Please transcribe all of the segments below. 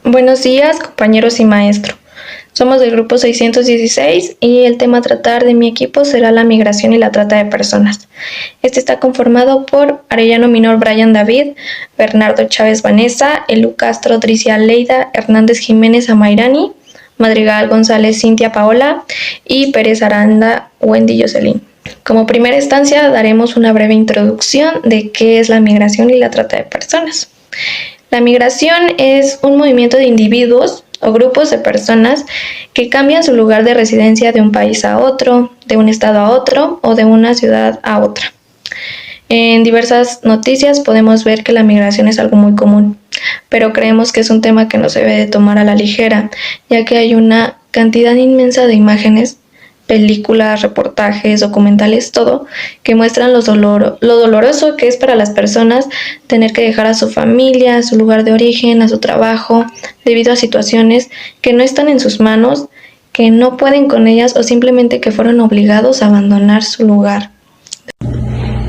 Buenos días, compañeros y maestro. Somos del grupo 616 y el tema a tratar de mi equipo será la migración y la trata de personas. Este está conformado por Arellano Minor Brian David, Bernardo Chávez Vanessa, Elu Castro Tricia Leida, Hernández Jiménez Amairani, Madrigal González Cintia Paola y Pérez Aranda Wendy Jocelyn. Como primera instancia daremos una breve introducción de qué es la migración y la trata de personas. La migración es un movimiento de individuos o grupos de personas que cambian su lugar de residencia de un país a otro, de un estado a otro o de una ciudad a otra. En diversas noticias podemos ver que la migración es algo muy común, pero creemos que es un tema que no se debe de tomar a la ligera, ya que hay una cantidad inmensa de imágenes, películas, reportajes, documentales, todo, que muestran lo doloroso que es para las personas tener que dejar a su familia, a su lugar de origen, a su trabajo, debido a situaciones que no están en sus manos, que no pueden con ellas o simplemente que fueron obligados a abandonar su lugar.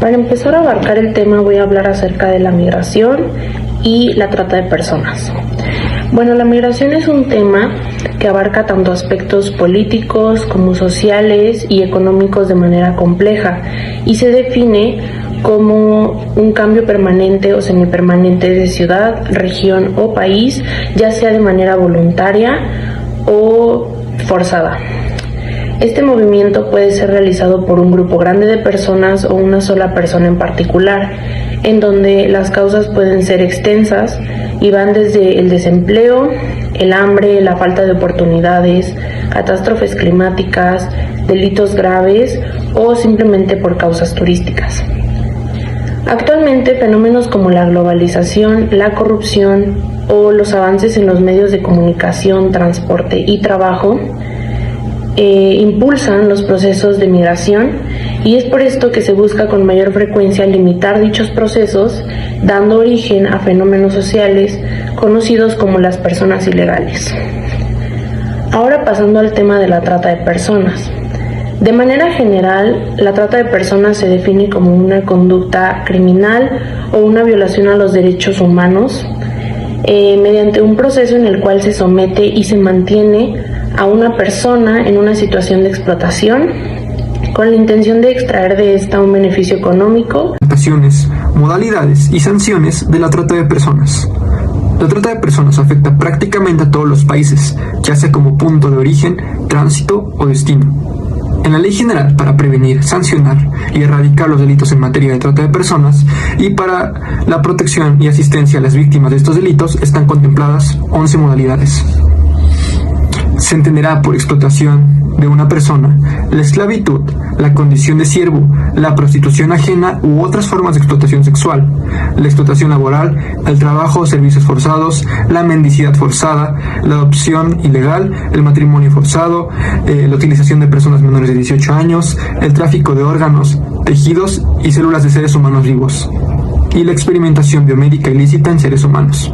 Para empezar a abarcar el tema voy a hablar acerca de la migración y la trata de personas. Bueno, la migración es un tema que abarca tanto aspectos políticos como sociales y económicos de manera compleja y se define como un cambio permanente o semipermanente de ciudad, región o país, ya sea de manera voluntaria o forzada. Este movimiento puede ser realizado por un grupo grande de personas o una sola persona en particular, en donde las causas pueden ser extensas y van desde el desempleo, el hambre, la falta de oportunidades, catástrofes climáticas, delitos graves o simplemente por causas turísticas. Actualmente, fenómenos como la globalización, la corrupción o los avances en los medios de comunicación, transporte y trabajo impulsan los procesos de migración y es por esto que se busca con mayor frecuencia limitar dichos procesos, dando origen a fenómenos sociales conocidos como las personas ilegales. Ahora pasando al tema de la trata de personas. De manera general, la trata de personas se define como una conducta criminal o una violación a los derechos humanos mediante un proceso en el cual se somete y se mantiene a una persona en una situación de explotación con la intención de extraer de esta un beneficio económico. Modalidades y sanciones de la trata de personas. La trata de personas afecta prácticamente a todos los países, ya sea como punto de origen, tránsito o destino. En la Ley General para prevenir, sancionar y erradicar los delitos en materia de trata de personas y para la protección y asistencia a las víctimas de estos delitos están contempladas 11 modalidades. Se entenderá por explotación de una persona la esclavitud, la condición de siervo, la prostitución ajena u otras formas de explotación sexual, la explotación laboral, el trabajo o servicios forzados, la mendicidad forzada, la adopción ilegal, el matrimonio forzado, la utilización de personas menores de 18 años, el tráfico de órganos, tejidos y células de seres humanos vivos, y la experimentación biomédica ilícita en seres humanos.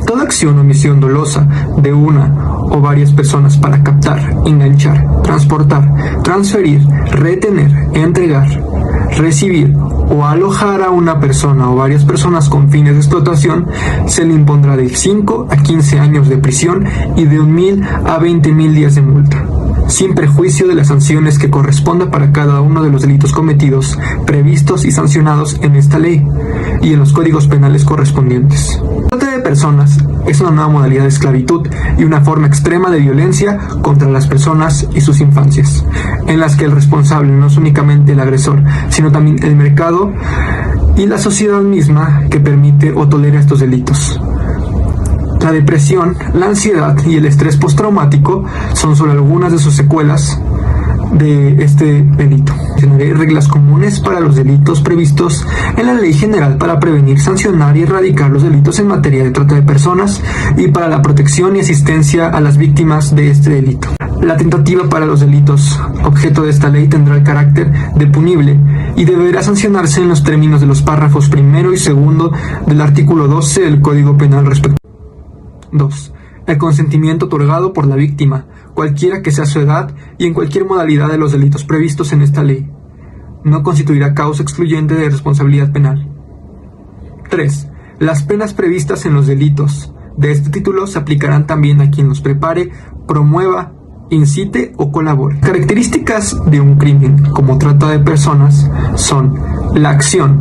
Toda acción o omisión dolosa de una o varias personas para captar, enganchar, transportar, transferir, retener, entregar, recibir o alojar a una persona o varias personas con fines de explotación se le impondrá de 5 a 15 años de prisión y de 1,000 a 20,000 días de multa, sin perjuicio de las sanciones que corresponda para cada uno de los delitos cometidos, previstos y sancionados en esta ley y en los códigos penales correspondientes. La trata de personas es una nueva modalidad de esclavitud y una forma extrema de violencia contra las personas y sus infancias, en las que el responsable no es únicamente el agresor, sino también el mercado y la sociedad misma que permite o tolera estos delitos. La depresión, la ansiedad y el estrés postraumático son solo algunas de sus secuelas de este delito. Mencionaré reglas comunes para los delitos previstos en la Ley General para prevenir, sancionar y erradicar los delitos en materia de trata de personas y para la protección y asistencia a las víctimas de este delito. La tentativa para los delitos objeto de esta ley tendrá el carácter de punible y deberá sancionarse en los términos de los párrafos primero y segundo del artículo 12 del Código Penal respectivo. 2. El consentimiento otorgado por la víctima, cualquiera que sea su edad y en cualquier modalidad de los delitos previstos en esta ley, no constituirá causa excluyente de responsabilidad penal. 3. Las penas previstas en los delitos de este título se aplicarán también a quien los prepare, promueva, incite o colabore. Características de un crimen como trata de personas son la acción,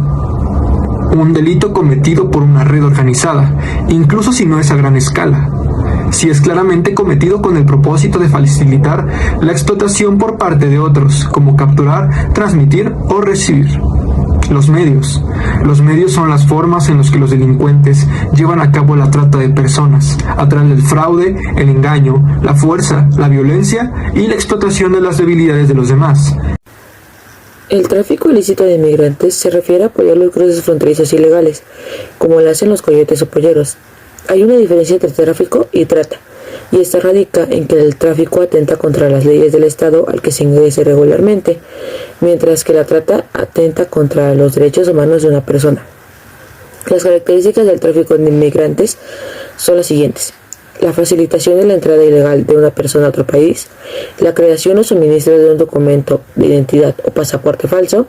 un delito cometido por una red organizada, incluso si no es a gran escala, si es claramente cometido con el propósito de facilitar la explotación por parte de otros, como capturar, transmitir o recibir. Los medios. Los medios son las formas en las que los delincuentes llevan a cabo la trata de personas, a través del fraude, el engaño, la fuerza, la violencia y la explotación de las debilidades de los demás. El tráfico ilícito de inmigrantes se refiere a apoyar los cruces fronterizos ilegales, como lo hacen los coyotes o polleros. Hay una diferencia entre tráfico y trata, y esta radica en que el tráfico atenta contra las leyes del Estado al que se ingrese regularmente, mientras que la trata atenta contra los derechos humanos de una persona. Las características del tráfico de inmigrantes son las siguientes: la facilitación de la entrada ilegal de una persona a otro país, la creación o suministro de un documento de identidad o pasaporte falso,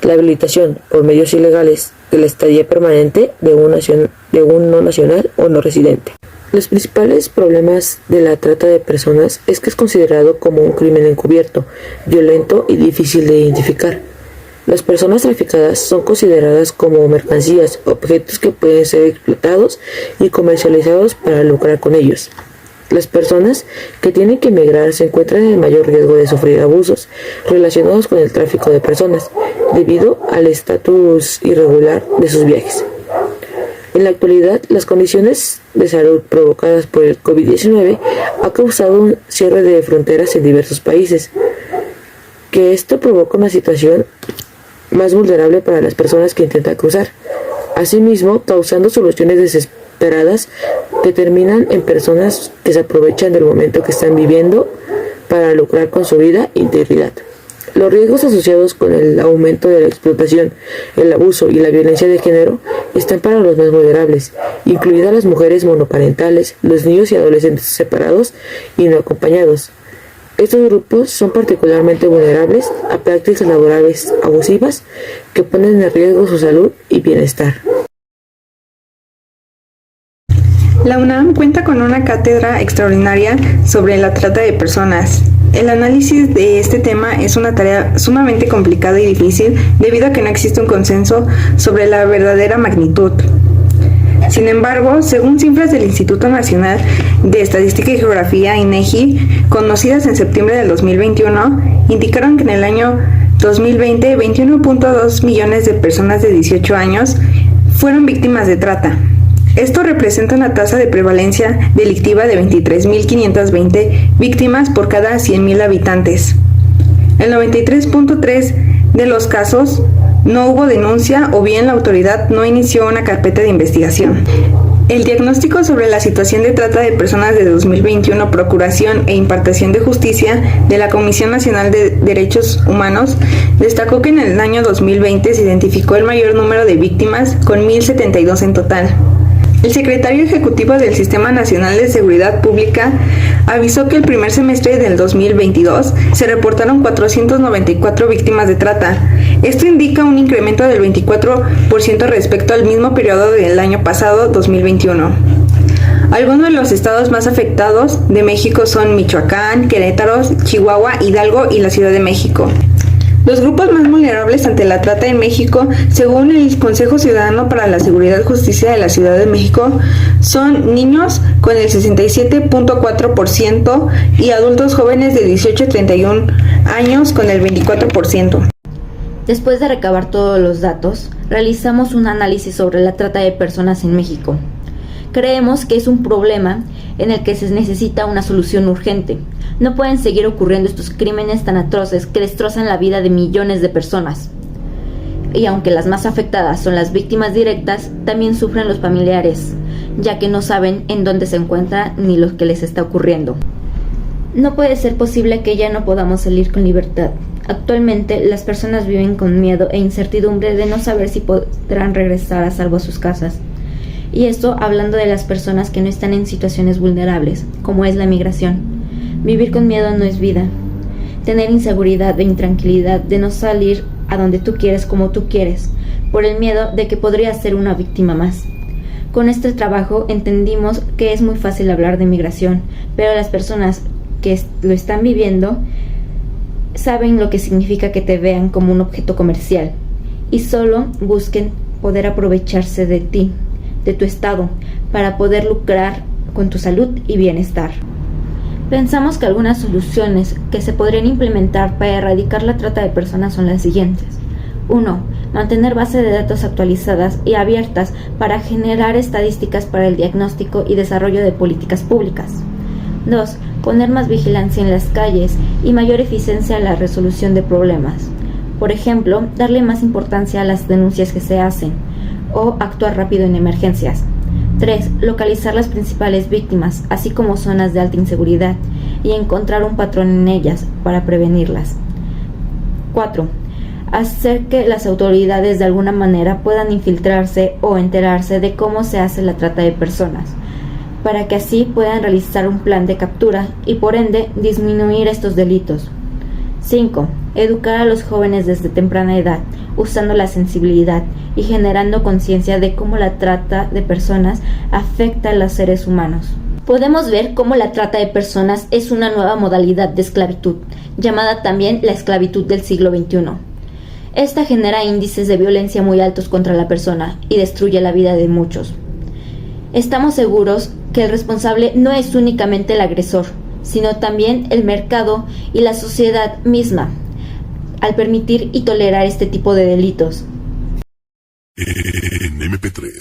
la habilitación por medios ilegales de la estadía permanente de un no nacional o no residente. Los principales problemas de la trata de personas es que es considerado como un crimen encubierto, violento y difícil de identificar. Las personas traficadas son consideradas como mercancías, objetos que pueden ser explotados y comercializados para lucrar con ellos. Las personas que tienen que emigrar se encuentran en mayor riesgo de sufrir abusos relacionados con el tráfico de personas, debido al estatus irregular de sus viajes. En la actualidad, las condiciones de salud provocadas por el COVID-19 ha causado un cierre de fronteras en diversos países, que esto provoca una situación más vulnerable para las personas que intentan cruzar, asimismo causando soluciones desesperadas que terminan en personas que se aprovechan del momento que están viviendo para lucrar con su vida e integridad. Los riesgos asociados con el aumento de la explotación, el abuso y la violencia de género están para los más vulnerables, incluidas las mujeres monoparentales, los niños y adolescentes separados y no acompañados. Estos grupos son particularmente vulnerables a prácticas laborales abusivas que ponen en riesgo su salud y bienestar. La UNAM cuenta con una cátedra extraordinaria sobre la trata de personas. El análisis de este tema es una tarea sumamente complicada y difícil debido a que no existe un consenso sobre la verdadera magnitud. Sin embargo, según cifras del Instituto Nacional de Estadística y Geografía, INEGI, conocidas en septiembre del 2021, indicaron que en el año 2020, 21.2 millones de personas de 18 años fueron víctimas de trata. Esto representa una tasa de prevalencia delictiva de 23.520 víctimas por cada 100.000 habitantes. El 93.3% de los casos no hubo denuncia o bien la autoridad no inició una carpeta de investigación. El diagnóstico sobre la situación de trata de personas de 2021, Procuración e Impartición de Justicia de la Comisión Nacional de Derechos Humanos destacó que en el año 2020 se identificó el mayor número de víctimas, con 1.072 en total. El secretario ejecutivo del Sistema Nacional de Seguridad Pública avisó que el primer semestre del 2022 se reportaron 494 víctimas de trata. Esto indica un incremento del 24% respecto al mismo periodo del año pasado, 2021. Algunos de los estados más afectados de México son Michoacán, Querétaro, Chihuahua, Hidalgo y la Ciudad de México. Los grupos más vulnerables ante la trata en México, según el Consejo Ciudadano para la Seguridad y Justicia de la Ciudad de México, son niños con el 67.4% y adultos jóvenes de 18 a 31 años con el 24%. Después de recabar todos los datos, realizamos un análisis sobre la trata de personas en México. Creemos que es un problema en el que se necesita una solución urgente. No pueden seguir ocurriendo estos crímenes tan atroces que destrozan la vida de millones de personas. Y aunque las más afectadas son las víctimas directas, también sufren los familiares, ya que no saben en dónde se encuentran ni lo que les está ocurriendo. No puede ser posible que ya no podamos salir con libertad. Actualmente las personas viven con miedo e incertidumbre de no saber si podrán regresar a salvo a sus casas. Y esto hablando de las personas que no están en situaciones vulnerables, como es la migración. Vivir con miedo no es vida. Tener inseguridad e intranquilidad de no salir a donde tú quieres como tú quieres, por el miedo de que podrías ser una víctima más. Con este trabajo entendimos que es muy fácil hablar de migración, pero las personas que lo están viviendo saben lo que significa que te vean como un objeto comercial y solo busquen poder aprovecharse de ti, de tu estado, para poder lucrar con tu salud y bienestar. Pensamos que algunas soluciones que se podrían implementar para erradicar la trata de personas son las siguientes. 1. Mantener bases de datos actualizadas y abiertas para generar estadísticas para el diagnóstico y desarrollo de políticas públicas. 2. Poner más vigilancia en las calles y mayor eficiencia en la resolución de problemas. Por ejemplo, darle más importancia a las denuncias que se hacen o actuar rápido en emergencias. 3. Localizar las principales víctimas, así como zonas de alta inseguridad, y encontrar un patrón en ellas para prevenirlas. 4. Hacer que las autoridades de alguna manera puedan infiltrarse o enterarse de cómo se hace la trata de personas, para que así puedan realizar un plan de captura y por ende disminuir estos delitos. 5. Educar a los jóvenes desde temprana edad, usando la sensibilidad y generando conciencia de cómo la trata de personas afecta a los seres humanos. Podemos ver cómo la trata de personas es una nueva modalidad de esclavitud, llamada también la esclavitud del siglo XXI. Esta genera índices de violencia muy altos contra la persona y destruye la vida de muchos. Estamos seguros que el responsable no es únicamente el agresor, sino también el mercado y la sociedad misma, al permitir y tolerar este tipo de delitos. En MP3.